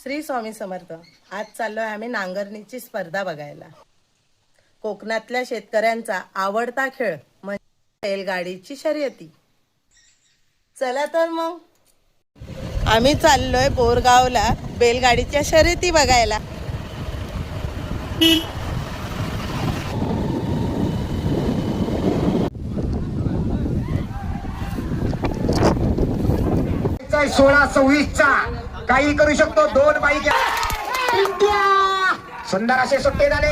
श्री स्वामी समर्थ. आज चाललोय आम्ही नांगरणीची स्पर्धा बघायला. कोकणातल्या शेतकऱ्यांचा आवडता खेळ म्हणजे बैलगाडीची शर्यती. चला तर मग आम्ही चाललोय बोरगावला बैलगाडीच्या शर्यती बघायला. सोळा 26चा काही करू शकतो. दोन बाईक सुंदर असे सुट्टे झाले.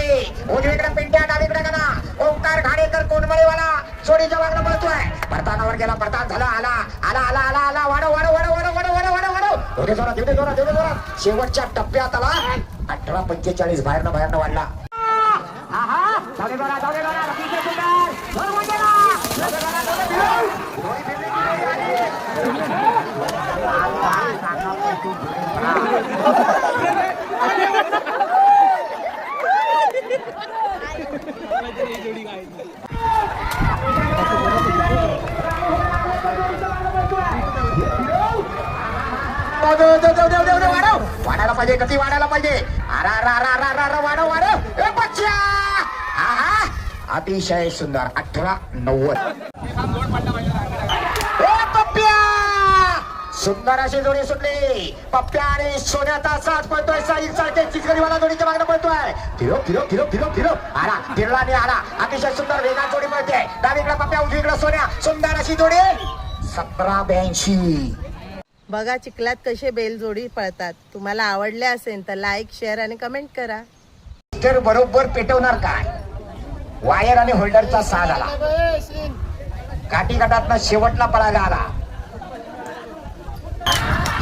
उजवीकडे पिंट्या, डावीकडे गणा. ओंकार घाडेकर कोणमळेवाला सोडीच्या मागणं पळतोय. परतानावर गेला, परतान झाला. आला आला आला आला आला वाढव वाढव वाढव वाढव वाढव वाढव वाढव वाढव. एवढे जोरात एवढे जोरात एवढे जोरात. शेवटच्या टप्प्यात आला. 18:45 बाहेरनं वाढला. आहा जाऊ दे जोरात, जाऊ दे जोरात. अतिशय सुंदर. बरोबर गेला. जाऊ दे जोरात, जाऊ दे. वाढायला पाहिजे, गती वाढायला पाहिजे. वाढव वाढव. अतिशय सुंदर. 18:90. सुंदर अशी जोडी सुटली. पप्प्या आणि सोन्याचा साथ पळतोय. साईल सारखे चिचगरीवाला जोडीच्या मागणं पळतोय. फिरो फिरो फिरो फिरो फिरो. आला फिरला आणि आला. अतिशय सुंदर वेगात जोडी पळते. डावीकडे पप्प्या, उजवीकडे सोन्या. सुंदर अशी जोडी. 1782. बघा चिखलात कसे बैल जोडी पळतात. तुम्हाला आवडले असेल तर लाईक, शेअर आणि कमेंट करा. तर बरोबर पेटवणार काय. वायर आणि होल्डरचा साथ आला. काठी गटातनं शेवटला पळायला आला.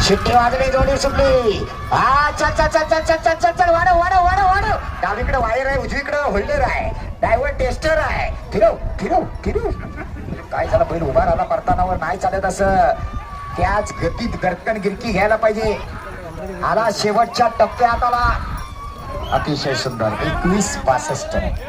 शिट्टी वाजली, जोडी सुटली. चल चल चल चल चल चल चल चल. वाढव वाढव वाढव वाढव. डावीकडे वायर आहे, उजवीकडे होल्डर आहे. ड्रायव्हर टेस्टर आहे. फिरव फिरव फिरव. काय झालं, बैल उभा राहिला. परतानावर नाही चालत असं. त्याच गतीत गरकन गिरकी घ्यायला पाहिजे. आला शेवटच्या टप्प्यात आला. अतिशय सुंदर. 21:62.